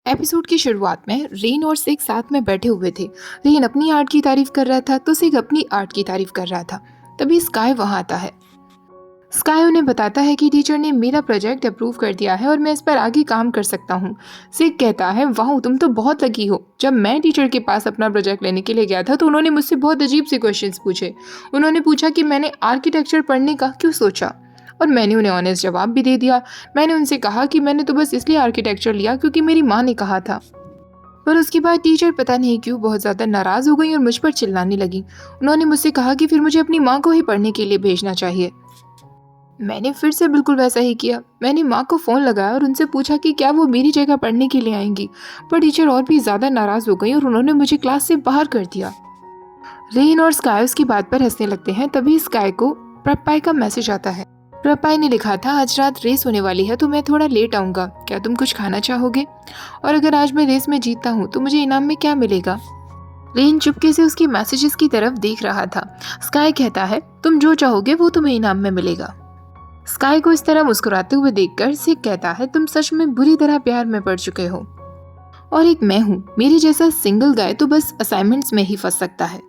Episode की शुरुआत में रेन और सिग साथ में बैठे हुए थे। रेन अपनी आर्ट की तारीफ कर रहा था तो सिग अपनी आर्ट की तारीफ कर रहा था। तभी स्काई वहां आता है। स्काई उन्हें बताता है कि टीचर ने मेरा प्रोजेक्ट अप्रूव कर दिया है और मैं इस पर आगे काम कर सकता हूँ। सिग कहता है, वाह तुम तो बहुत लकी हो। जब मैं टीचर के पास अपना प्रोजेक्ट लेने के लिए गया था तो उन्होंने मुझसे बहुत अजीब से क्वेश्चंस पूछे। उन्होंने पूछा कि मैंने आर्किटेक्चर पढ़ने का क्यों सोचा, और मैंने उन्हें ऑनेस्ट जवाब भी दे दिया। मैंने उनसे कहा कि मैंने तो बस इसलिए आर्किटेक्चर लिया क्योंकि मेरी माँ ने कहा था। पर उसके बाद टीचर पता नहीं क्यों बहुत ज़्यादा नाराज़ हो गई और मुझ पर चिल्लाने लगी। उन्होंने मुझसे कहा कि फिर मुझे अपनी माँ को ही पढ़ने के लिए भेजना चाहिए। मैंने फिर से बिल्कुल वैसा ही किया। मैंने माँ को फ़ोन लगाया और उनसे पूछा कि क्या वो मेरी जगह पढ़ने के लिए आएंगी, पर टीचर और भी ज़्यादा नाराज़ हो गई और उन्होंने मुझे क्लास से बाहर कर दिया। रेन और स्काई उसकी बात पर हंसने लगते हैं। तभी स्काई को प्रपाई का मैसेज आता है। प्रपाई ने लिखा था, आज रात रेस होने वाली है तो मैं थोड़ा लेट आऊँगा, क्या तुम कुछ खाना चाहोगे? और अगर आज मैं रेस में जीतता हूँ तो मुझे इनाम में क्या मिलेगा? रेन चुपके से उसके मैसेजेस की तरफ देख रहा था। स्काई कहता है, तुम जो चाहोगे वो तुम्हें इनाम में मिलेगा। स्काई को इस तरह मुस्कुराते हुए देखकर सिग कहता है, तुम सच में बुरी तरह प्यार में पड़ चुके हो, और एक मैं हूँ, मेरे जैसा सिंगल गाय तो बस असाइनमेंट्स में ही फंस सकता है।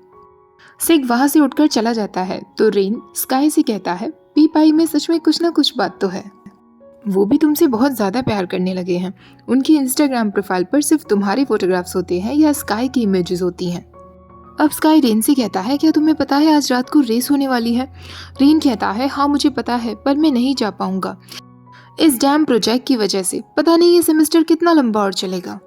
सिग वहां से उठकर चला जाता है तो रेन स्काई से कहता है, पी पाई में सच में कुछ ना कुछ बात तो है। वो भी तुमसे बहुत ज्यादा प्यार करने लगे हैं। उनकी इंस्टाग्राम प्रोफाइल पर सिर्फ तुम्हारे फोटोग्राफ्स होते हैं या स्काई की इमेजेस होती हैं। अब स्काई रेन से कहता है, क्या तुम्हें पता है आज रात को रेस होने वाली है? रेन कहता है, हाँ मुझे पता है, पर मैं नहीं जा पाऊंगा इस डैम प्रोजेक्ट की वजह से। पता नहीं ये सेमेस्टर कितना लंबा और चलेगा।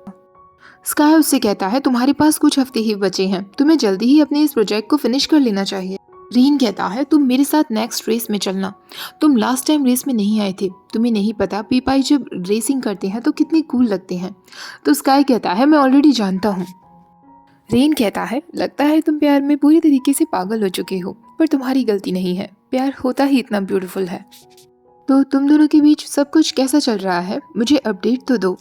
स्काई उससे कहता है, तुम्हारे पास कुछ हफ्ते ही बचे हैं, तुम्हें जल्दी ही अपने इस प्रोजेक्ट को फिनिश कर लेना चाहिए। रेन कहता है, तुम मेरे साथ नेक्स्ट रेस में चलना। तुम लास्ट टाइम रेस में नहीं आए थे, तुम्हें नहीं पता पीपाई जब रेसिंग करते हैं तो कितने कूल लगते हैं। तो स्काई कहता है, मैं ऑलरेडी जानता हूँ। रेन कहता है, लगता है तुम प्यार में पूरी तरीके से पागल हो चुके हो, पर तुम्हारी गलती नहीं है, प्यार होता ही इतना ब्यूटीफुल है। तो तुम दोनों के बीच सब कुछ कैसा चल रहा है, मुझे अपडेट तो दो।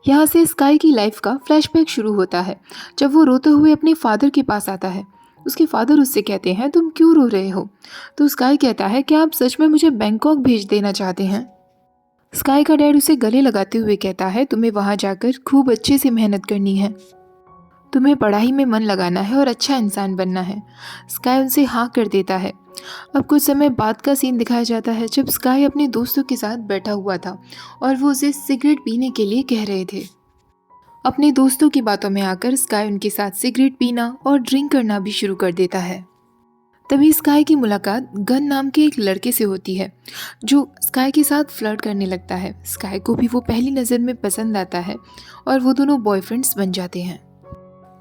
यहाँ से स्काई की लाइफ का फ्लैशबैक शुरू होता है जब वो रोते हुए अपने फादर के पास आता है। उसके फादर उससे कहते हैं, तुम क्यों रो रहे हो? तो स्काई कहता है, क्या आप सच में मुझे बैंकॉक भेज देना चाहते हैं? स्काई का डैड उसे गले लगाते हुए कहता है, तुम्हें वहाँ जाकर खूब अच्छे से मेहनत करनी है, तुम्हें पढ़ाई में मन लगाना है और अच्छा इंसान बनना है। स्काई उनसे हाँ कर देता है। अब कुछ समय बाद का सीन दिखाया जाता है जब स्काई अपने दोस्तों के साथ बैठा हुआ था और वो उसे सिगरेट पीने के लिए कह रहे थे। अपने दोस्तों की बातों में आकर स्काई उनके साथ सिगरेट पीना और ड्रिंक करना भी शुरू कर देता है। तभी स्काई की मुलाकात गन नाम के एक लड़के से होती है जो स्काई के साथ फ्लर्ट करने लगता है। स्काई को भी वो पहली नज़र में पसंद आता है और वो दोनों बॉयफ्रेंड्स बन जाते हैं।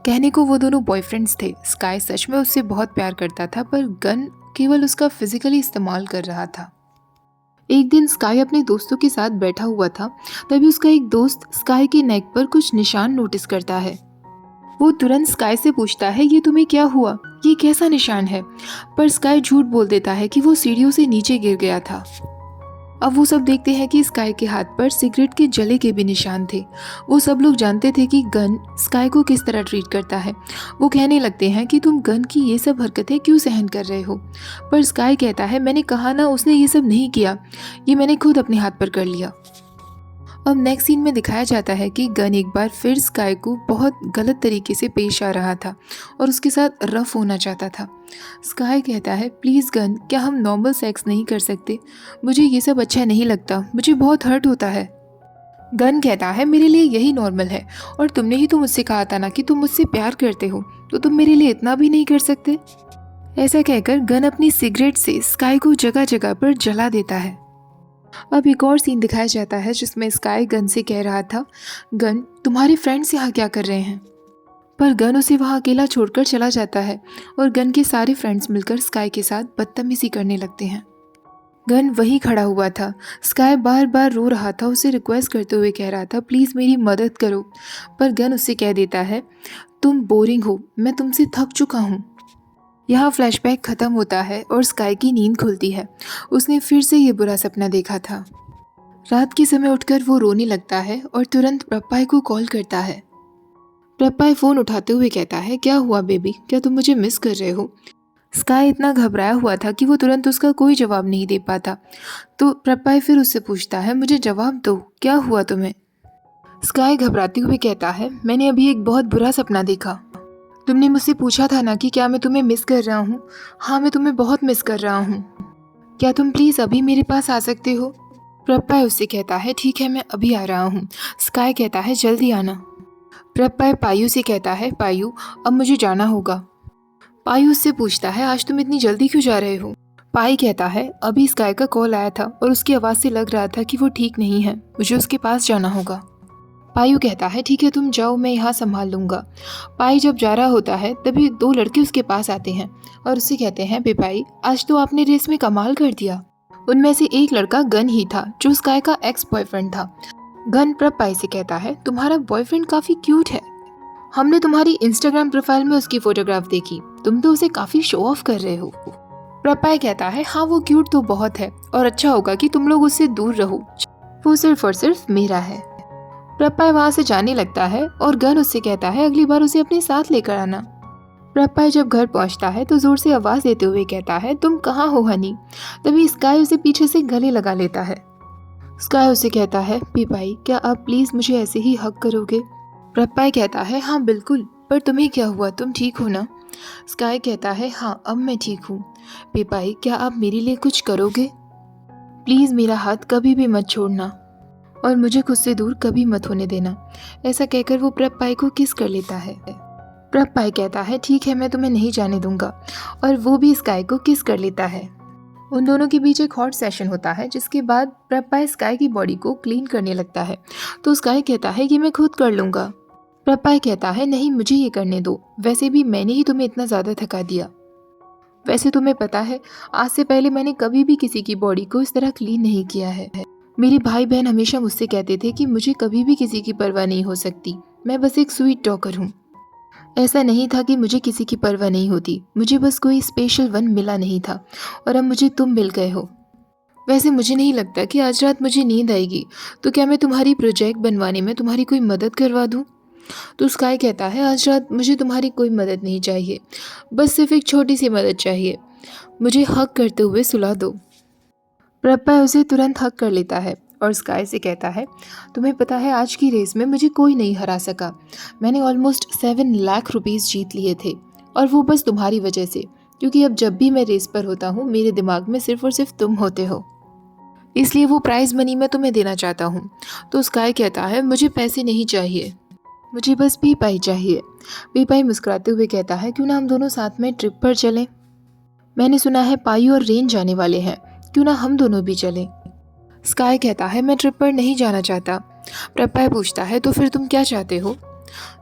कहने को वो दोनों बॉयफ्रेंड्स थे। स्काई सच में उससे बहुत प्यार करता था, पर गन केवल उसका फिजिकली इस्तेमाल कर रहा था। एक दिन स्काई अपने दोस्तों के साथ बैठा हुआ था, तभी उसका एक दोस्त स्काई के नेक पर कुछ निशान नोटिस करता है। वो तुरंत स्काई से पूछता है, ये तुम्हें क्या हुआ, ये कैसा निशान है? पर स्काई झूठ बोल देता है कि वो सीढ़ियों से नीचे गिर गया था। अब वो सब देखते हैं कि स्काई के हाथ पर सिगरेट के जले के भी निशान थे। वो सब लोग जानते थे कि गन स्काई को किस तरह ट्रीट करता है। वो कहने लगते हैं कि तुम गन की ये सब हरकतें क्यों सहन कर रहे हो? पर स्काई कहता है, मैंने कहा ना, उसने ये सब नहीं किया, ये मैंने खुद अपने हाथ पर कर लिया। अब नेक्स्ट सीन में दिखाया जाता है कि गन एक बार फिर स्काई को बहुत गलत तरीके से पेश आ रहा था और उसके साथ रफ होना चाहता था। स्काई कहता है, प्लीज़ गन, क्या हम नॉर्मल सेक्स नहीं कर सकते? मुझे ये सब अच्छा नहीं लगता, मुझे बहुत हर्ट होता है। गन कहता है, मेरे लिए यही नॉर्मल है, और तुमने ही तो मुझसे कहा था ना कि तुम मुझसे प्यार करते हो, तो तुम मेरे लिए इतना भी नहीं कर सकते? ऐसा कहकर गन अपनी सिगरेट से स्काई को जगह जगह पर जला देता है। अब एक और सीन दिखाया जाता है जिसमें स्काई गन से कह रहा था, गन, तुम्हारे फ्रेंड्स यहाँ क्या कर रहे हैं? पर गन उसे वहाँ अकेला छोड़कर चला जाता है और गन के सारे फ्रेंड्स मिलकर स्काई के साथ बदतमीजी करने लगते हैं। गन वहीं खड़ा हुआ था। स्काई बार बार रो रहा था, उसे रिक्वेस्ट करते हुए कह रहा था, प्लीज़ मेरी मदद करो। पर गन उससे कह देता है, तुम बोरिंग हो, मैं तुमसे थक चुका हूँ। यहाँ फ्लैशबैक खत्म होता है और स्काई की नींद खुलती है। उसने फिर से ये बुरा सपना देखा था। रात के समय उठकर वो रोने लगता है और तुरंत प्रपाई को कॉल करता है। प्रपाई फ़ोन उठाते हुए कहता है, क्या हुआ बेबी, क्या तुम मुझे मिस कर रहे हो? स्काई इतना घबराया हुआ था कि वो तुरंत उसका कोई जवाब नहीं दे पाता। तो प्रपाई फिर उससे पूछता है, मुझे जवाब दो, क्या हुआ तुम्हें? स्काई घबराते हुए कहता है, मैंने अभी एक बहुत बुरा सपना देखा। तुमने मुझसे पूछा था ना कि क्या मैं तुम्हें मिस कर रहा हूँ। हाँ, मैं तुम्हें बहुत मिस कर रहा हूँ। क्या तुम प्लीज़ अभी मेरे पास आ सकते हो? प्रपय उससे कहता है, ठीक है, मैं अभी आ रहा हूँ। स्काई कहता है, जल्दी आना। प्रपय पायु से कहता है, पायु अब मुझे जाना होगा। पायु उससे पूछता है, आज तुम इतनी जल्दी क्यों जा रहे हो? पाई कहता है, अभी स्काई का कॉल आया था और उसकी आवाज़ से लग रहा था कि वो ठीक नहीं है, मुझे उसके पास जाना होगा। पायु कहता है, ठीक है तुम जाओ, मैं यहाँ संभाल लूँगा। पाई जब जा रहा होता है तभी दो लड़के उसके पास आते हैं और उससे कहते हैं, बेपाई आज तो आपने रेस में कमाल कर दिया। उनमें से एक लड़का गन ही था जो स्काई का एक्स बॉयफ्रेंड था। गन पाई से कहता है, तुम्हारा बॉयफ्रेंड काफ़ी क्यूट है। हमने तुम्हारी इंस्टाग्राम प्रोफाइल में उसकी फोटोग्राफ देखी, तुम तो उसे काफ़ी शो ऑफ कर रहे हो। प्रपाय कहता है, हाँ वो क्यूट तो बहुत है और अच्छा होगा कि तुम लोग उससे दूर रहो, वो सिर्फ और सिर्फ मेरा है। प्रपाय वहां से जाने लगता है और गन उससे कहता है, अगली बार उसे अपने साथ लेकर आना। प्रपाय जब घर पहुंचता है तो जोर से आवाज देते हुए कहता है, तुम कहाँ हो हनी? तभी स्काई उसे पीछे से गले लगा लेता है। स्काई उसे कहता है, पीपाई क्या आप प्लीज मुझे ऐसे ही हक करोगे? प्रपाय कहता है, हाँ बिल्कुल, पर तुम्हें क्या हुआ, तुम ठीक हो ना? स्काई कहता है, हाँ अब मैं ठीक हूँ। पीपाई क्या आप मेरे लिए कुछ करोगे? प्लीज मेरा हाथ कभी भी मत छोड़ना और मुझे खुद से दूर कभी मत होने देना। ऐसा कहकर वो प्रपाई को किस कर लेता है। प्रपाई कहता है, ठीक है मैं तुम्हें नहीं जाने दूंगा, और वो भी स्काई को किस कर लेता है। उन दोनों के बीच एक हॉट सेशन होता है जिसके बाद प्रपाई स्काई की बॉडी को क्लीन करने लगता है तो स्काई कहता है कि मैं खुद कर लूंगा। प्रपाई कहता है, नहीं मुझे ये करने दो, वैसे भी मैंने ही तुम्हें इतना ज़्यादा थका दिया। वैसे तुम्हें पता है आज से पहले मैंने कभी भी किसी की बॉडी को इस तरह क्लीन नहीं किया है। मेरे भाई बहन हमेशा मुझसे कहते थे कि मुझे कभी भी किसी की परवाह नहीं हो सकती, मैं बस एक स्वीट टॉकर हूँ। ऐसा नहीं था कि मुझे किसी की परवाह नहीं होती, मुझे बस कोई स्पेशल वन मिला नहीं था और अब मुझे तुम मिल गए हो। वैसे मुझे नहीं लगता कि आज रात मुझे नींद आएगी, तो क्या मैं तुम्हारी प्रोजेक्ट बनवाने में तुम्हारी कोई मदद करवा दूँ? तो स्काई कहता है, आज रात मुझे तुम्हारी कोई मदद नहीं चाहिए, बस सिर्फ एक छोटी सी मदद चाहिए, मुझे हक करते हुए सुला दो। प्रपय उसे तुरंत हक कर लेता है और स्काई से कहता है, तुम्हें पता है आज की रेस में मुझे कोई नहीं हरा सका। मैंने ऑलमोस्ट 7 लाख रुपीस जीत लिए थे और वो बस तुम्हारी वजह से, क्योंकि अब जब भी मैं रेस पर होता हूँ मेरे दिमाग में सिर्फ और सिर्फ तुम होते हो, इसलिए वो प्राइज़ मनी मैं तुम्हें देना चाहता हूँ। तो स्काई कहता है, मुझे पैसे नहीं चाहिए, मुझे बस पीपाई चाहिए। पीपाई मुस्कुराते हुए कहता है, क्यों ना हम दोनों साथ में ट्रिप पर चलें? मैंने सुना है पायु और रेन जाने वाले हैं, क्यों ना हम दोनों भी चलें? स्काई कहता है, मैं ट्रिप पर नहीं जाना चाहता। प्रपय पूछता है, तो फिर तुम क्या चाहते हो?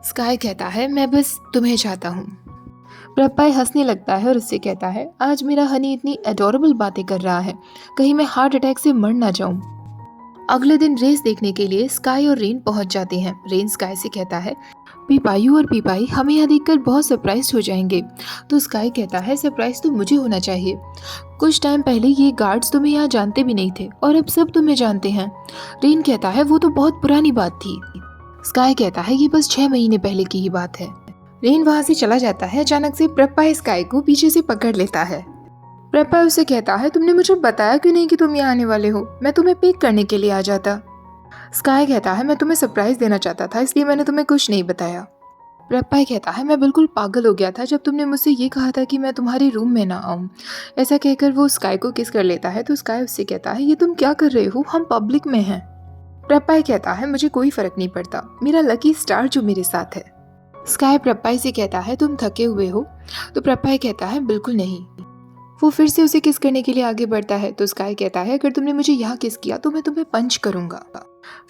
स्काई कहता है, मैं बस तुम्हें चाहता हूँ। प्रपय हंसने लगता है और उससे कहता है, आज मेरा हनी इतनी एडोरेबल बातें कर रहा है, कहीं मैं हार्ट अटैक से मर ना जाऊं। अगले दिन रेस देखने के लिए स्काई और रेन पहुंच जाते हैं। रेन स्काई से कहता है, पीपायू और पीपाई हमें यहाँ देखकर बहुत सरप्राइज हो जाएंगे। तो स्काई कहता है, सरप्राइज तो मुझे होना चाहिए, कुछ टाइम पहले ये गार्ड्स तुम्हें यहाँ जानते भी नहीं थे और अब सब तुम्हें जानते हैं। रेन कहता है, वो तो बहुत पुरानी बात थी। स्काई कहता है, ये बस 6 महीने पहले की ही बात है। रेन वहां से चला जाता है। अचानक से प्रपय स्काई को पीछे से पकड़ लेता है। प्रपय उसे कहता है, तुमने मुझे बताया क्यों नहीं कि तुम यहाँ आने वाले हो, मैं तुम्हें पिक करने के लिए आ जाता। स्काई कहता है, मैं तुम्हें सरप्राइज देना चाहता था, इसलिए मैंने तुम्हें कुछ नहीं बताया। प्रपय कहता है, मैं बिल्कुल पागल हो गया था जब तुमने मुझसे ये कहा था कि मैं तुम्हारे रूम में ना आऊँ। ऐसा कहकर वो स्काई को किस कर लेता है तो स्काई उससे कहता है, ये तुम क्या कर रहे हो, हम पब्लिक में हैं। प्रपय कहता है, मुझे कोई फर्क नहीं पड़ता, मेरा लकी स्टार जो मेरे साथ है। स्काई प्रपय से कहता है, तुम थके हुए हो? तो प्रपय कहता है, बिल्कुल नहीं। वो फिर से उसे किस करने के लिए आगे बढ़ता है तो स्काई कहता है, अगर तुमने मुझे यहाँ किस किया तो मैं तुम्हें पंच करूंगा।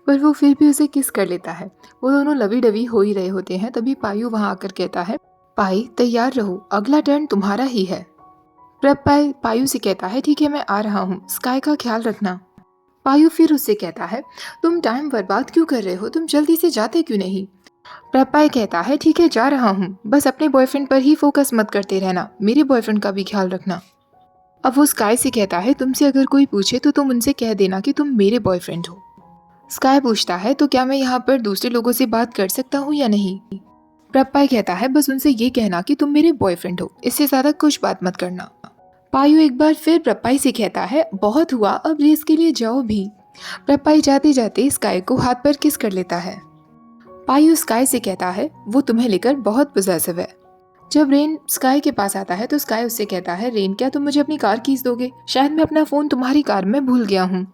पर वो फिर भी उसे किस कर लेता है। वो दोनों लवी डवी हो ही रहे होते हैं, तभी पायु वहां आकर कहता है, पाई तैयार रहो, अगला टर्न तुम्हारा ही है। प्रपय पायु से कहता है, ठीक है मैं आ रहा हूँ, स्काई का ख्याल रखना। पायु फिर उससे कहता है, तुम टाइम बर्बाद क्यों कर रहे हो, तुम जल्दी से जाते क्यों नहीं? प्रपय कहता है, ठीक है जा रहा हूँ, बस अपने बॉयफ्रेंड पर ही फोकस मत करते रहना, मेरे बॉयफ्रेंड का भी ख्याल रखना। अब वो स्काई से कहता है, तुमसे अगर कोई पूछे तो तुम उनसे कह देना कि तुम मेरे बॉयफ्रेंड हो। स्काई पूछता है, तो क्या मैं यहाँ पर दूसरे लोगों से बात कर सकता हूँ या नहीं? प्रपय कहता है, बस उनसे ये कहना कि तुम मेरे बॉयफ्रेंड हो, इससे ज्यादा कुछ बात मत करना। पायु एक बार फिर प्रपय से कहता है, बहुत हुआ, अब रेस के लिए जाओ भी। प्रपय जाते जाते स्काई को हाथ पर किस कर लेता है। पायु स्काई से कहता है वो तुम्हें लेकर बहुत पॉसेसिव है। जब रेन स्काई के पास आता है तो स्काई उससे कहता है, रेन क्या तुम मुझे अपनी कार कीज दोगे? शायद मैं अपना फोन तुम्हारी कार में भूल गया हूँ।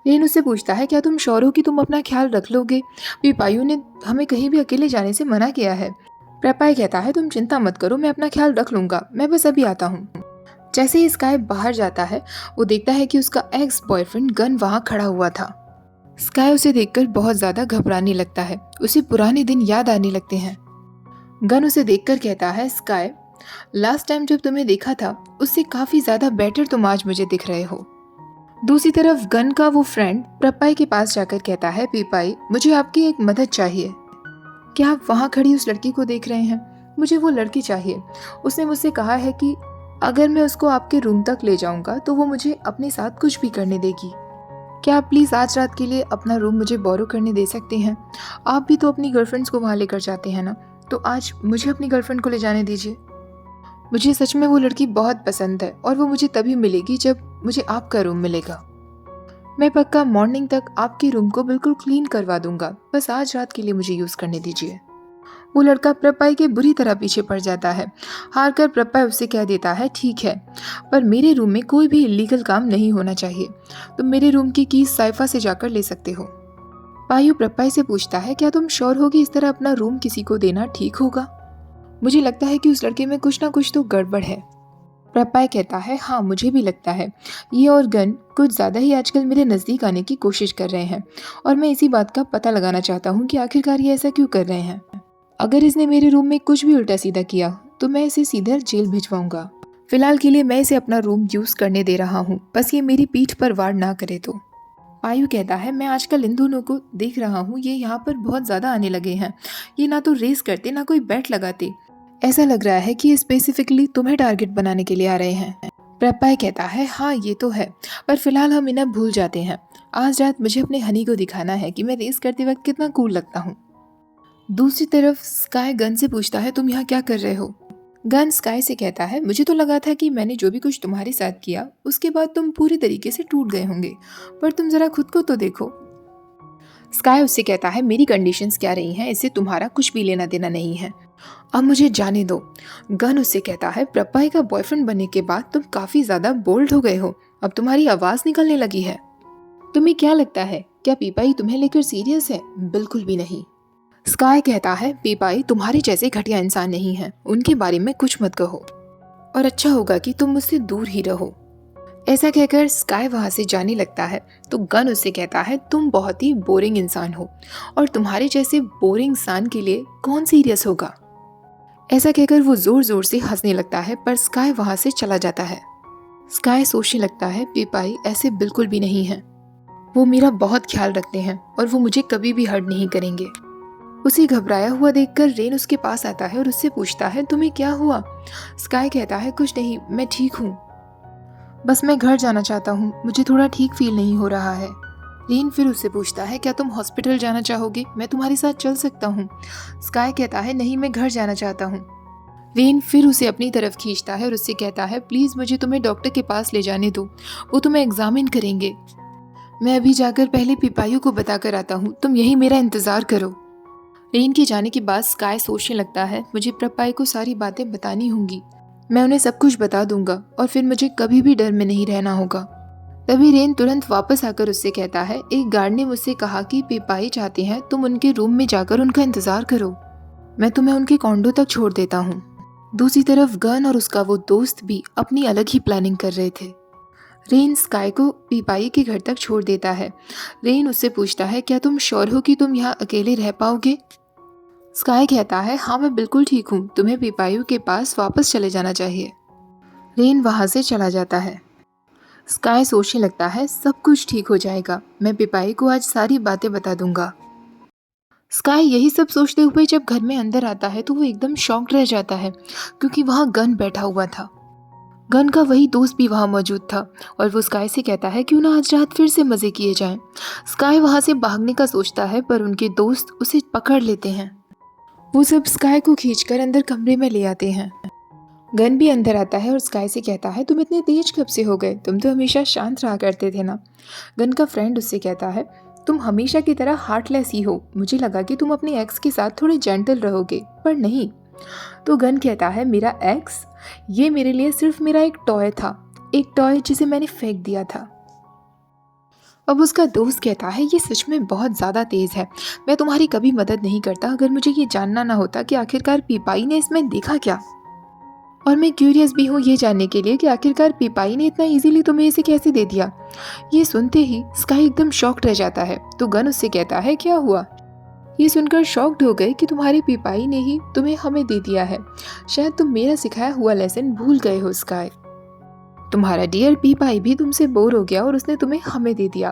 रेन उससे पूछता है, क्या तुम श्योर हो कि तुम अपना ख्याल रख लोगे? पायु ने हमें कहीं भी अकेले जाने से मना किया है। प्रपाई कहता है, तुम चिंता मत करो, मैं अपना ख्याल रख लूंगा, मैं बस अभी आता हूँ। जैसे ही स्काई बाहर जाता है वो देखता है कि उसका एक्स बॉयफ्रेंड गन वहाँ खड़ा हुआ था। स्काई उसे देखकर बहुत ज्यादा घबराने लगता है, उसे पुराने दिन याद आने लगते हैं। गन उसे देखकर कहता है, स्काई लास्ट टाइम जब तुम्हें देखा था उससे काफी ज्यादा बेटर तुम आज मुझे दिख रहे हो। दूसरी तरफ गन का वो फ्रेंड प्रपाई के पास जाकर कहता है, पीपाई मुझे आपकी एक मदद चाहिए। क्या आप वहाँ खड़ी उस लड़की को देख रहे हैं? मुझे वो लड़की चाहिए। उसने मुझसे कहा है कि अगर मैं उसको आपके रूम तक ले जाऊंगा तो वो मुझे अपने साथ कुछ भी करने देगी। क्या आप प्लीज़ आज रात के लिए अपना रूम मुझे बोरो करने दे सकते हैं? आप भी तो अपनी गर्लफ्रेंड्स को वहाँ लेकर जाते हैं ना, तो आज मुझे अपनी गर्लफ्रेंड को ले जाने दीजिए। मुझे सच में वो लड़की बहुत पसंद है और वो मुझे तभी मिलेगी जब मुझे आपका रूम मिलेगा। मैं पक्का मॉर्निंग तक आपके रूम को बिल्कुल क्लीन करवा दूंगा, बस आज रात के लिए मुझे यूज़ करने दीजिए। वो लड़का प्रपाई के बुरी तरह पीछे पड़ जाता है। हार कर प्रपाई उससे कह देता है, ठीक है, पर मेरे रूम में कोई भी इलीगल काम नहीं होना चाहिए। तुम मेरे रूम की कीज साइफा से जाकर ले सकते हो। पायु प्रपाई से पूछता है, क्या तुम श्योर हो कि इस तरह अपना रूम किसी को देना ठीक होगा? मुझे लगता है कि उस लड़के में कुछ ना कुछ तो गड़बड़ है। प्रपाई कहता है, हाँ मुझे भी लगता है। ये और गन कुछ ज़्यादा ही आजकल मेरे नज़दीक आने की कोशिश कर रहे हैं और मैं इसी बात का पता लगाना चाहता हूँ कि आखिरकार ये ऐसा क्यों कर रहे हैं। अगर इसने मेरे रूम में कुछ भी उल्टा सीधा किया तो मैं इसे सीधे जेल भिजवाऊंगा। फिलहाल के लिए मैं इसे अपना रूम यूज़ करने दे रहा हूँ, बस ये मेरी पीठ पर वार ना करे तो। पायु कहता है, मैं आजकल इन दोनों को देख रहा हूँ, ये यहाँ पर बहुत ज़्यादा आने लगे हैं। ये ना तो रेस करते ना कोई बैट लगाते। ऐसा लग रहा है कि ये स्पेसिफिकली तुम्हें टारगेट बनाने के लिए आ रहे हैं। प्रपाई कहता है, हाँ ये तो है, पर फिलहाल हम इन्हें भूल जाते हैं। आज रात मुझे अपने हनी को दिखाना है कि मैं रेस करते वक्त कितना कूल लगता हूँ। दूसरी तरफ स्काई गन से पूछता है, तुम यहाँ क्या कर रहे हो? गन स्काई से कहता है, मुझे तो लगा था कि मैंने जो भी कुछ तुम्हारे साथ किया उसके बाद तुम पूरी तरीके से टूट गए होंगे, पर तुम जरा खुद को तो देखो। स्काई उससे कहता है, मेरी कंडीशंस क्या रही हैं इससे तुम्हारा कुछ भी लेना देना नहीं है, अब मुझे जाने दो। गन उससे कहता है, प्रपाई का बॉयफ्रेंड बनने के बाद तुम काफी ज्यादा बोल्ड हो गए हो, अब तुम्हारी आवाज निकलने लगी है। तुम्हें क्या लगता है, क्या पीपाई तुम्हें लेकर सीरियस है? बिल्कुल भी नहीं। स्काई कहता है, पीपाई तुम्हारे जैसे घटिया इंसान नहीं है, उनके बारे में कुछ मत कहो और अच्छा होगा कि तुम मुझसे दूर ही रहो। ऐसा कहकर स्काई वहां से जाने लगता है तो गन उससे कहता है, तुम बहुत ही बोरिंग इंसान हो और तुम्हारे जैसे बोरिंग इंसान के लिए कौन सीरियस होगा। ऐसा कहकर वो जोर जोर से हंसने लगता है, पर स्काई वहां से चला जाता है। स्काई सोचने लगता है, पीपाई ऐसे बिल्कुल भी नहीं है, वो मेरा बहुत ख्याल रखते हैं और वो मुझे कभी भी हर्ट नहीं करेंगे। उसे घबराया हुआ देखकर रेन उसके पास आता है और उससे पूछता है, तुम्हें क्या हुआ? स्काई कहता है, कुछ नहीं, मैं ठीक हूँ, बस मैं घर जाना चाहता हूँ, मुझे थोड़ा ठीक फील नहीं हो रहा है। रेन फिर उससे पूछता है, क्या तुम हॉस्पिटल जाना चाहोगे? मैं तुम्हारे साथ चल सकता हूँ। स्काई कहता है, नहीं मैं घर जाना चाहता हूँ। रेन फिर उसे अपनी तरफ खींचता है और उससे कहता है, प्लीज़ मुझे तुम्हें डॉक्टर के पास ले जाने दो, वो तुम्हें एग्जामिन करेंगे। मैं अभी जाकर पहले पिपायु को बताकर आता हूँ, तुम यही मेरा इंतज़ार करो। रेन के जाने के बाद स्काई सोचने लगता है, मुझे प्रपाई को सारी बातें बतानी होंगी, मैं उन्हें सब कुछ बता दूंगा और फिर मुझे कभी भी डर में नहीं रहना होगा। तभी रेन तुरंत वापस आकर उससे कहता है, एक गार्ड ने मुझसे कहा कि पीपाई चाहते हैं तुम उनके रूम में जाकर उनका इंतजार करो, मैं तुम्हें उनके कॉन्डो तक छोड़ देता हूँ। दूसरी तरफ गन और उसका वो दोस्त भी अपनी अलग ही प्लानिंग कर रहे थे। रेन स्काई को पीपाई के घर तक छोड़ देता है। रेन उससे पूछता है, क्या तुम श्योर हो कि तुम यहाँ अकेले रह पाओगे? स्काई कहता है, हाँ मैं बिल्कुल ठीक हूँ, तुम्हें पीपायु के पास वापस चले जाना चाहिए। रेन वहाँ से चला जाता है। स्काई सोचने लगता है, सब कुछ ठीक हो जाएगा, मैं पीपाई को आज सारी बातें बता दूंगा। स्काई यही सब सोचते हुए जब घर में अंदर आता है तो वो एकदम शॉक्ड रह जाता है क्योंकि वहाँ गन बैठा हुआ था। गन का वही दोस्त भी वहाँ मौजूद था और वो स्काई से कहता है, क्यों ना आज रात फिर से मजे किए जाएं। स्काई वहाँ से भागने का सोचता है पर उनके दोस्त उसे पकड़ लेते हैं। वो सब स्काई को खींचकर अंदर कमरे में ले आते हैं। गन भी अंदर आता है और स्काई से कहता है, तुम इतने तेज कब से हो गए, तुम तो हमेशा शांत रहा करते थे ना। गन का फ्रेंड उससे कहता है, तुम हमेशा की तरह हार्टलेस ही हो। मुझे लगा कि तुम अपने एक्स के साथ थोड़े जेंटल रहोगे, पर नहीं। तो गन कहता है, मेरा एक्स? ये मेरे लिए सिर्फ मेरा एक टॉय था, एक टॉय जिसे मैंने फेंक दिया था। अब उसका दोस्त कहता है, ये सच में बहुत ज़्यादा तेज़ है। मैं तुम्हारी कभी मदद नहीं करता अगर मुझे ये जानना ना होता कि आखिरकार पीपाई ने इसमें देखा क्या। और मैं क्यूरियस भी हूँ ये जानने के लिए कि आखिरकार पीपाई ने इतना इजीली तुम्हें इसे कैसे दे दिया। ये सुनते ही स्काई एकदम शॉक्ड रह जाता है। तो गन उससे कहता है, क्या हुआ? ये सुनकर शॉक्ड हो गए कि तुम्हारी पीपाई ने ही तुम्हें हमें दे दिया है। शायद तुम मेरा सिखाया हुआ लेसन भूल गए हो स्काई। तुम्हारा डियर पीपाई भी तुमसे बोर हो गया और उसने तुम्हें हमें दे दिया।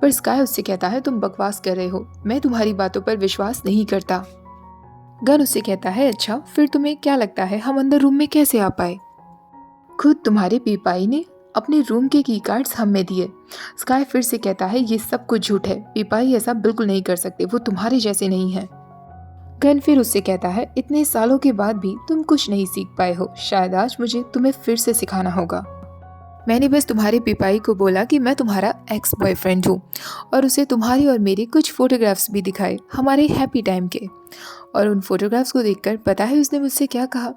पर स्काई उससे कहता है, तुम बकवास कर रहे हो, मैं तुम्हारी बातों पर विश्वास नहीं करता। गन उससे कहता है, अच्छा फिर तुम्हें क्या लगता है हम अंदर रूम में कैसे आ पाए? खुद तुम्हारे पीपाई ने अपने रूम के की कार्ड्स हमें दिए। स्काई फिर से कहता है, ये सब कुछ झूठ है, पीपाई ऐसा बिल्कुल नहीं कर सकते, वो तुम्हारे जैसे नहीं है। गन फिर उससे कहता है, इतने सालों के बाद भी तुम कुछ नहीं सीख पाए हो, शायद आज मुझे तुम्हें फिर से सिखाना होगा। मैंने बस तुम्हारे पीपाई को बोला कि मैं तुम्हारा एक्स बॉयफ्रेंड हूँ और उसे तुम्हारी और मेरी कुछ फोटोग्राफ्स भी दिखाए हमारे हैप्पी टाइम के। और उन फोटोग्राफ्स को देखकर पता है उसने मुझसे क्या कहा?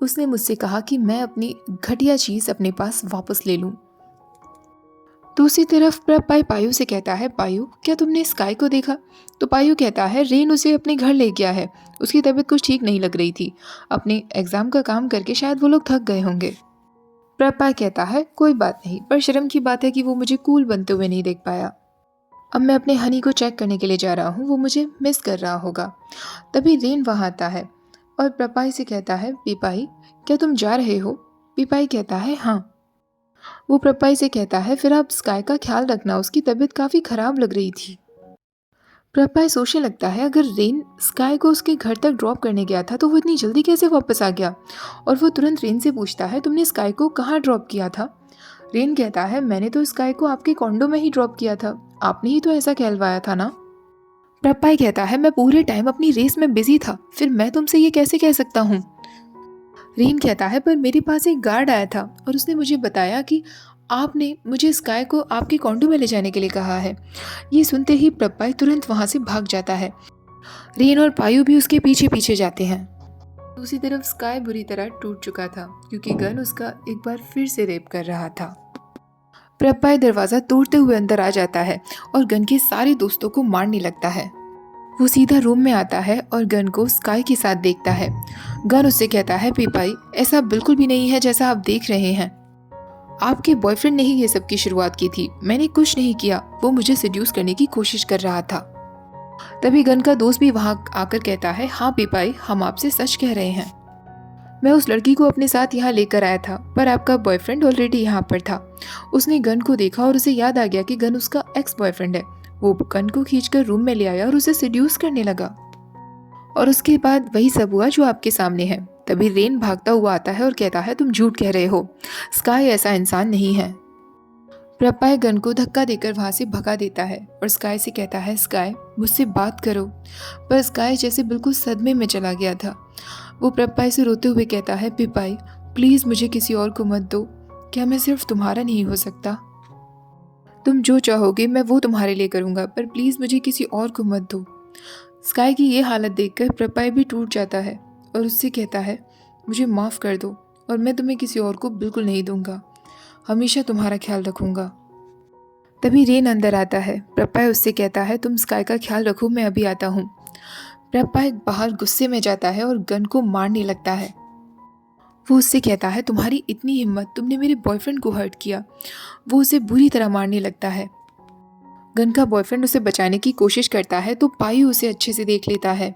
उसने मुझसे कहा कि मैं अपनी घटिया चीज़ अपने पास वापस ले लूँ। दूसरी तरफ पाई पायु से कहता है, पायु क्या तुमने स्काई को देखा? तो पायु कहता है, रेन उसे अपने घर ले गया है, उसकी तबीयत कुछ ठीक नहीं लग रही थी, अपने एग्जाम का काम करके शायद वो लोग थक गए होंगे। पाई कहता है, कोई बात नहीं, पर शर्म की बात है कि वो मुझे कूल बनते हुए नहीं देख पाया। अब मैं अपने हनी को चेक करने के लिए जा रहा हूँ, वो मुझे मिस कर रहा होगा। तभी रेन वहाँ आता है और पीपाई से कहता है, पीपाई क्या तुम जा रहे हो? पीपाई कहता है, हाँ। वो पीपाई से कहता है, फिर आप स्काई का ख्याल रखना, उसकी तबीयत काफ़ी ख़राब लग रही थी। पीपाई सोचने लगता है, अगर रेन स्काई को उसके घर तक ड्रॉप करने गया था तो वो इतनी जल्दी कैसे वापस आ गया? और वो तुरंत रेन से पूछता है, तुमने स्काई को कहाँ ड्रॉप किया था? रेन कहता है, मैंने तो स्काई को आपके कॉन्डो में ही ड्रॉप किया था, आपने ही तो ऐसा कहलवाया था ना। पीपाई कहता है, मैं पूरे टाइम अपनी रेस में बिजी था, फिर मैं तुमसे ये कैसे कह सकता हूँ? रेन कहता है, पर मेरे पास एक गार्ड आया था और उसने मुझे बताया कि आपने मुझे स्काई को आपके कॉन्डो में ले जाने के लिए कहा है। ये सुनते ही पीपाई तुरंत वहाँ से भाग जाता है। रेन और पायु भी उसके पीछे पीछे जाते हैं। दूसरी तरफ स्काई बुरी तरह टूट चुका था क्योंकि गन उसका एक बार फिर से रेप कर रहा था। पीपाई दरवाज़ा तोड़ते हुए अंदर आ जाता है और गन के सारे दोस्तों को मारने लगता है। वो सीधा रूम में आता है और गन को स्काई के साथ देखता है। गन उससे कहता है, पीपाई ऐसा बिल्कुल भी नहीं है जैसा आप देख रहे हैं, आपके बॉयफ्रेंड ने ही ये सब की शुरुआत की थी, मैंने कुछ नहीं किया, वो मुझे सेड्यूस करने की कोशिश कर रहा था। तभी गन का दोस्त भी वहां आकर कहता है, हाँ पीपाई हम आपसे सच कह रहे हैं, मैं उस लड़की को अपने साथ यहाँ लेकर आया था, पर आपका बॉयफ्रेंड ऑलरेडी यहाँ पर था। उसने गन को देखा और उसे याद आ गया कि गन उसका एक्स बॉयफ्रेंड है। वो गन को खींचकर रूम में ले आया और उसे सेड्यूस करने लगा और उसके बाद वही सब हुआ जो आपके सामने है। तभी रेन भागता हुआ आता है और कहता है, तुम झूठ कह रहे हो, स्काई ऐसा इंसान नहीं है। पीपाई गन को धक्का देकर वहां से भगा देता है और स्काई से कहता है, स्काई मुझसे बात करो। पर स्काई जैसे बिल्कुल सदमे में चला गया था। वो पीपाई से रोते हुए कहता है, पीपाई प्लीज़ मुझे किसी और को मत दो, क्या मैं सिर्फ तुम्हारा नहीं हो सकता? तुम जो चाहोगे मैं वो तुम्हारे लिए करूँगा, पर प्लीज़ मुझे किसी और को मत दो। स्काई की ये हालत देखकर पीपाई भी टूट जाता है और उससे कहता है, मुझे माफ़ कर दो और मैं तुम्हें किसी और को बिल्कुल नहीं दूंगा, हमेशा तुम्हारा ख्याल रखूँगा। तभी रेन अंदर आता है। पीपाई उससे कहता है, तुम स्काई का ख्याल रखो, मैं अभी आता हूँ। पीपाई बाहर गुस्से में जाता है और गन को मारने लगता है। वो उससे कहता है, तुम्हारी इतनी हिम्मत, तुमने मेरे बॉयफ्रेंड को हर्ट किया। वो उसे बुरी तरह मारने लगता है। गन का बॉयफ्रेंड उसे बचाने की कोशिश करता है तो पायु उसे अच्छे से देख लेता है।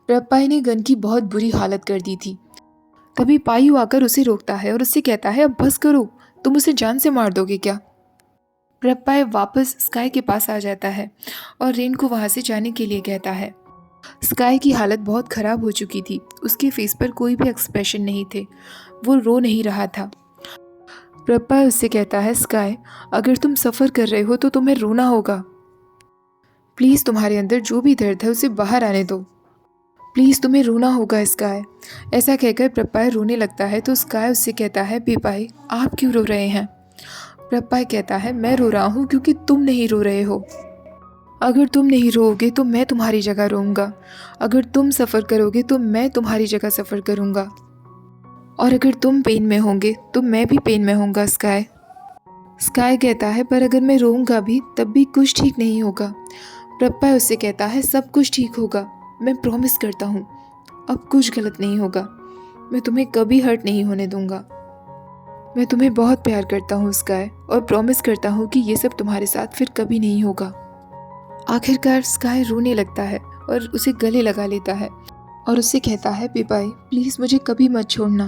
पीपाई ने गन की बहुत बुरी हालत कर दी थी। तभी पायु आकर उसे रोकता है और उससे कहता है, अब बस करो, तुम उसे जान से मार दोगे क्या? पीपाई वापस स्काई के पास आ जाता है और रेन को वहाँ से जाने के लिए कहता है। स्काई की हालत बहुत ख़राब हो चुकी थी, उसके फेस पर कोई भी एक्सप्रेशन नहीं थे, वो रो नहीं रहा था। पीपाई उससे कहता है, स्काई अगर तुम सफ़र कर रहे हो तो तुम्हें रोना होगा, प्लीज़ तुम्हारे अंदर जो भी दर्द है उसे बाहर आने दो, प्लीज़ तुम्हें रोना होगा स्काई। ऐसा कहकर पीपाई रोने लगता है तो स्काई उससे कहता है, पीपाई आप क्यों रो रहे हैं? पीपाई कहता है, मैं रो रहा हूँ क्योंकि तुम नहीं रो रहे हो। अगर तुम नहीं रोओगे तो मैं तुम्हारी जगह रोऊंगा। अगर तुम सफ़र करोगे तो मैं तुम्हारी जगह सफ़र करूंगा। और अगर तुम पेन में होंगे तो मैं भी पेन में होऊंगा स्काई। स्काई कहता है पर अगर मैं रोऊंगा भी तब भी कुछ ठीक नहीं होगा। प्रप्पा उससे कहता है सब कुछ ठीक होगा, मैं प्रॉमिस करता हूँ, अब कुछ गलत नहीं होगा। मैं तुम्हें कभी हर्ट नहीं होने दूंगा। मैं तुम्हें बहुत प्यार करता हूँ स्काई, और प्रॉमिस करता हूँ कि ये सब तुम्हारे साथ फिर कभी नहीं होगा। आखिरकार स्काई रोने लगता है और उसे गले लगा लेता है और उससे कहता है पिपाई प्लीज़ मुझे कभी मत छोड़ना।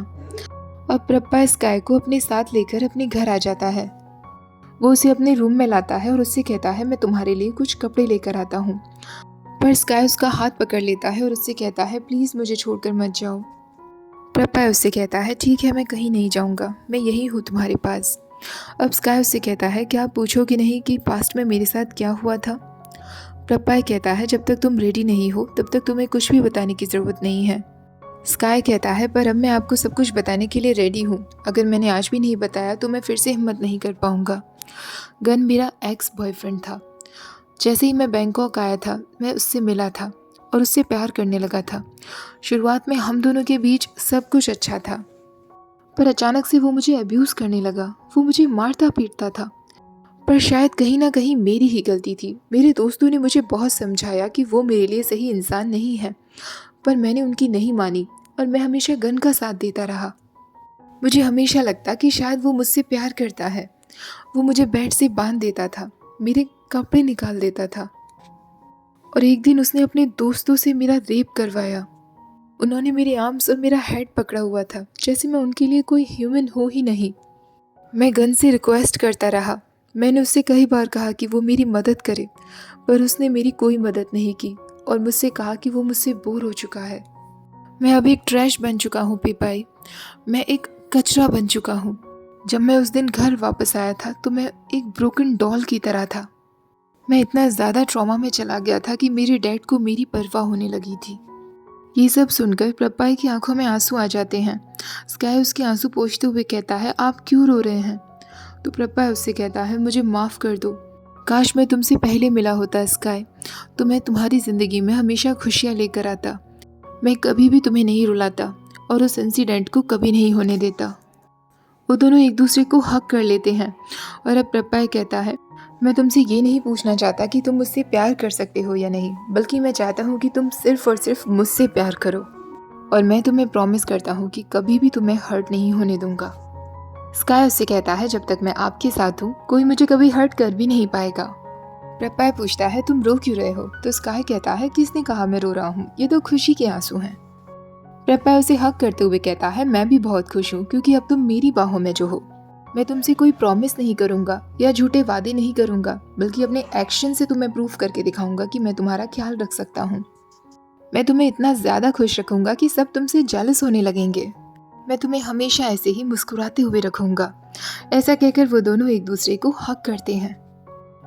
अब प्रप्पा स्काई को अपने साथ लेकर अपने घर आ जाता है। वो उसे अपने रूम में लाता है और उससे कहता है मैं तुम्हारे लिए कुछ कपड़े लेकर आता हूँ। पर स्काई उसका हाथ पकड़ लेता है और उससे कहता है प्लीज़ मुझे छोड़कर मत जाओ। प्रप्पा उससे कहता है ठीक है मैं कहीं नहीं जाऊँगा, मैं यहीं हूँ तुम्हारे पास। अब स्काई उससे कहता है क्या आप पूछोगे नहीं कि पास्ट में मेरे साथ क्या हुआ था। प्रप्पा कहता है जब तक तुम रेडी नहीं हो तब तक तुम्हें कुछ भी बताने की ज़रूरत नहीं है। स्काई कहता है पर अब मैं आपको सब कुछ बताने के लिए रेडी हूँ। अगर मैंने आज भी नहीं बताया तो मैं फिर से हिम्मत नहीं कर पाऊँगा। गन मेरा एक्स बॉयफ्रेंड था। जैसे ही मैं बैंकॉक आया था मैं उससे मिला था और उससे प्यार करने लगा था। शुरुआत में हम दोनों के बीच सब कुछ अच्छा था, पर अचानक से वो मुझे अब्यूज़ करने लगा। वो मुझे मारता पीटता था, पर शायद कहीं ना कहीं मेरी ही गलती थी। मेरे दोस्तों ने मुझे बहुत समझाया कि वो मेरे लिए सही इंसान नहीं है, पर मैंने उनकी नहीं मानी और मैं हमेशा गन का साथ देता रहा। मुझे हमेशा लगता कि शायद वो मुझसे प्यार करता है। वो मुझे बेड से बांध देता था, मेरे कपड़े निकाल देता था, और एक दिन उसने अपने दोस्तों से मेरा रेप करवाया। उन्होंने मेरे आर्म्स और मेरा हेड पकड़ा हुआ था, जैसे मैं उनके लिए कोई ह्यूमन हो ही नहीं। मैं गन से रिक्वेस्ट करता रहा। मैंने उससे कई बार कहा कि वो मेरी मदद करे, पर उसने मेरी कोई मदद नहीं की और मुझसे कहा कि वो मुझसे बोर हो चुका है। मैं अब एक ट्रैश बन चुका हूँ पिपाई, मैं एक कचरा बन चुका हूँ। जब मैं उस दिन घर वापस आया था तो मैं एक ब्रोकन डॉल की तरह था। मैं इतना ज़्यादा ट्रॉमा में चला गया था कि मेरे डैड को मेरी परवाह होने लगी थी। ये सब सुनकर प्रप्पाई की आंखों में आंसू आ जाते हैं। स्काई उसके आंसू पोंछते हुए कहता है आप क्यों रो रहे हैं। तो प्रप्पाई उससे कहता है मुझे माफ़ कर दो, काश मैं तुमसे पहले मिला होता स्काई, तो मैं तुम्हारी ज़िंदगी में हमेशा खुशियाँ लेकर आता। मैं कभी भी तुम्हें नहीं रुलाता और उस इंसिडेंट को कभी नहीं होने देता। वो दोनों एक दूसरे को हक कर लेते हैं और अब प्रप्पाई कहता है मैं तुमसे ये नहीं पूछना चाहता कि तुम मुझसे प्यार कर सकते हो या नहीं, बल्कि मैं चाहता हूँ कि तुम सिर्फ और सिर्फ मुझसे प्यार करो, और मैं तुम्हें प्रॉमिस करता हूँ कि कभी भी तुम्हें हर्ट नहीं होने दूंगा। स्काई उससे कहता है जब तक मैं आपके साथ हूँ कोई मुझे कभी हर्ट कर भी नहीं पाएगा। प्रप्पाई पूछता है तुम रो क्यों रहे हो, तो स्काई कहता है किसने कहा मैं रो रहा हूँ, ये तो खुशी के आंसू हैं। प्रप्पाई उसे हक करते हुए कहता है मैं भी बहुत खुश हूँ क्योंकि अब तुम मेरी बाहों में जो हो। मैं तुमसे कोई प्रॉमिस नहीं करूंगा या झूठे वादे नहीं करूंगा, बल्कि अपने एक्शन से तुम्हें प्रूफ करके दिखाऊंगा कि मैं तुम्हारा ख्याल रख सकता हूँ। मैं तुम्हें इतना ज़्यादा खुश रखूंगा कि सब तुमसे जेलस होने लगेंगे। मैं तुम्हें हमेशा ऐसे ही मुस्कुराते हुए रखूंगा। ऐसा कहकर वो दोनों एक दूसरे को हक करते हैं।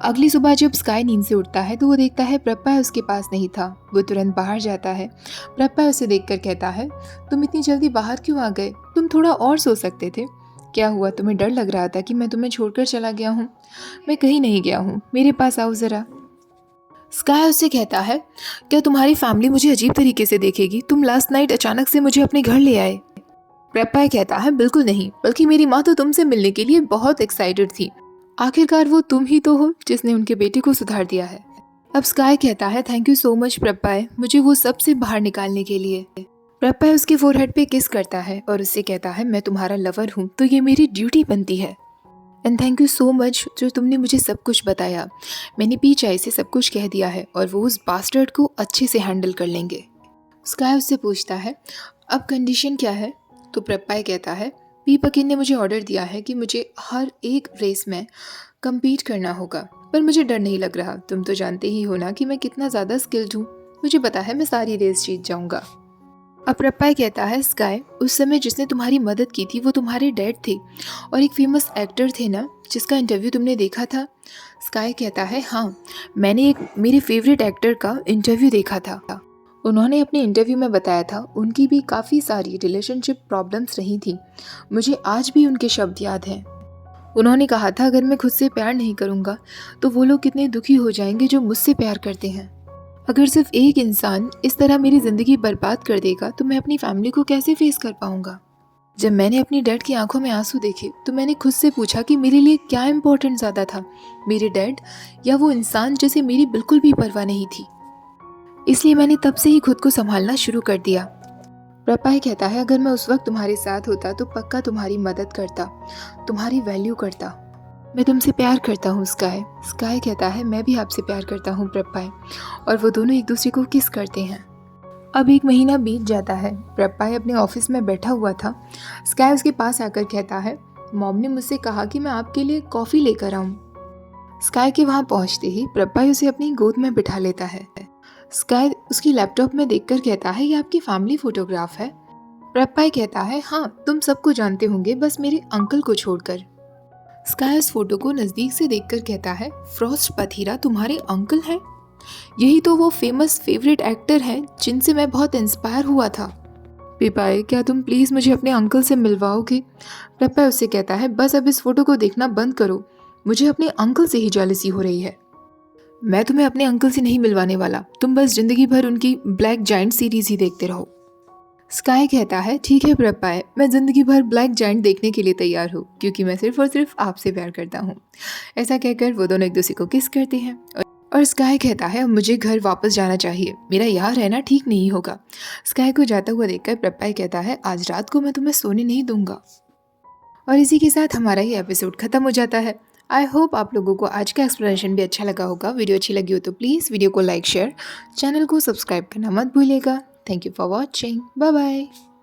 अगली सुबह जब स्काई नींद से उठता है तो वो देखता है प्रप्पाई उसके पास नहीं था। वो तुरंत बाहर जाता है। प्रप्पाई उसे देखकर कहता है तुम इतनी जल्दी बाहर क्यों आ गए, तुम थोड़ा और सो सकते थे। क्या हुआ, तुम्हें डर लग रहा था कि मैं तुम्हें छोड़कर चला गया हूँ। मैं कहीं नहीं गया हूँ, मेरे पास आओ ज़रा। स्काई उससे कहता है क्या तुम्हारी फैमिली मुझे अजीब तरीके से देखेगी, तुम लास्ट नाइट अचानक से मुझे अपने घर ले आए। प्रप्पाई कहता है बिल्कुल नहीं, बल्कि मेरी माँ तो तुमसे मिलने के लिए बहुत एक्साइटेड थी। आखिरकार वो तुम ही तो हो जिसने उनके बेटे को सुधार दिया है। अब स्काई कहता है थैंक यू सो मच प्रप्पाई, मुझे वो सब से बाहर निकालने के लिए। प्रप्पाई उसके फोरहेड पे किस करता है और उससे कहता है मैं तुम्हारा लवर हूँ तो ये मेरी ड्यूटी बनती है, and thank you so much जो तुमने मुझे सब कुछ बताया। मैंने पीचाई से सब कुछ कह दिया है और वो उस बास्टर्ड को अच्छे से हैंडल कर लेंगे। स्काई उससे पूछता है अब कंडीशन क्या है, तो प्रप्पाई कहता है पी पकिन ने मुझे ऑर्डर दिया है कि मुझे हर एक रेस में कम्पीट करना होगा, पर मुझे डर नहीं लग रहा। तुम तो जानते ही हो ना कि मैं कितना ज़्यादा स्किल्ड हूँ, मुझे पता है मैं सारी रेस जीत जाऊँगा। अब प्रप्पाई कहता है स्काई उस समय जिसने तुम्हारी मदद की थी वो तुम्हारे डैड थे और एक फेमस एक्टर थे ना जिसका इंटरव्यू तुमने देखा था। स्काई कहता है हाँ, मैंने एक मेरे फेवरेट एक्टर का इंटरव्यू देखा था। उन्होंने अपने इंटरव्यू में बताया था उनकी भी काफ़ी सारी रिलेशनशिप प्रॉब्लम्स रही थी। मुझे आज भी उनके शब्द याद हैं। उन्होंने कहा था अगर मैं खुद से प्यार नहीं करूँगा तो वो लोग कितने दुखी हो जाएंगे जो मुझसे प्यार करते हैं। अगर सिर्फ एक इंसान इस तरह मेरी ज़िंदगी बर्बाद कर देगा तो मैं अपनी फैमिली को कैसे फेस कर पाऊँगा। जब मैंने अपनी डैड की आंखों में आंसू देखे तो मैंने खुद से पूछा कि मेरे लिए क्या इम्पोर्टेंट ज़्यादा था, मेरे डैड या वो इंसान जिसे मेरी बिल्कुल भी परवाह नहीं थी। इसलिए मैंने तब से ही खुद को संभालना शुरू कर दिया। प्रपाय कहता है अगर मैं उस वक्त तुम्हारे साथ होता तो पक्का तुम्हारी मदद करता, तुम्हारी वैल्यू करता। मैं तुमसे प्यार करता हूँ स्काई। स्काई कहता है मैं भी आपसे प्यार करता हूँ प्रपाय। और वो दोनों एक दूसरे को किस करते हैं। अब 1 महीना बीत जाता है। प्रपाय अपने ऑफिस में बैठा हुआ था। स्काई उसके पास आकर कहता है मॉम ने मुझसे कहा कि मैं आपके लिए कॉफ़ी लेकर आऊँ। स्काई के वहाँ पहुँचते ही प्रपाय उसे अपनी गोद में बिठा लेता है। स्काई उसकी लैपटॉप में देखकर कहता है ये आपकी फैमिली फोटोग्राफ है। प्रपाय कहता है हाँ तुम सबको जानते होंगे बस मेरे अंकल को छोड़कर। स्काई उस फोटो को नज़दीक से देखकर कहता है फ्रॉस्ट पथीरा तुम्हारे अंकल हैं? यही तो वो फेमस फेवरेट एक्टर हैं जिनसे मैं बहुत इंस्पायर हुआ था। पिपाई क्या तुम प्लीज़ मुझे अपने अंकल से मिलवाओगे? प्रपाय उससे कहता है बस अब इस फोटो को देखना बंद करो, मुझे अपने अंकल से ही जेलसी हो रही है। मैं तुम्हें अपने अंकल से नहीं मिलवाने वाला, तुम बस जिंदगी भर उनकी ब्लैक जायंट सीरीज ही देखते रहो। स्काई कहता है ठीक है प्रपाय, मैं जिंदगी भर ब्लैक जायंट देखने के लिए तैयार हूँ क्योंकि मैं सिर्फ और सिर्फ आपसे प्यार करता हूँ। ऐसा कहकर वो दोनों एक दूसरे को किस करते हैं और स्काई कहता है अब मुझे घर वापस जाना चाहिए, मेरा यहाँ रहना ठीक नहीं होगा। स्काई को जाता हुआ देखकर प्रपाय कहता है आज रात को मैं तुम्हें सोने नहीं दूंगा। और इसी के साथ हमारा ये एपिसोड खत्म हो जाता है। आई होप आप लोगों को आज का एक्सप्लेनेशन भी अच्छा लगा होगा। वीडियो अच्छी लगी हो तो प्लीज़ वीडियो को लाइक शेयर, चैनल को सब्सक्राइब करना मत भूलिएगा। Thank you for watching. Bye bye.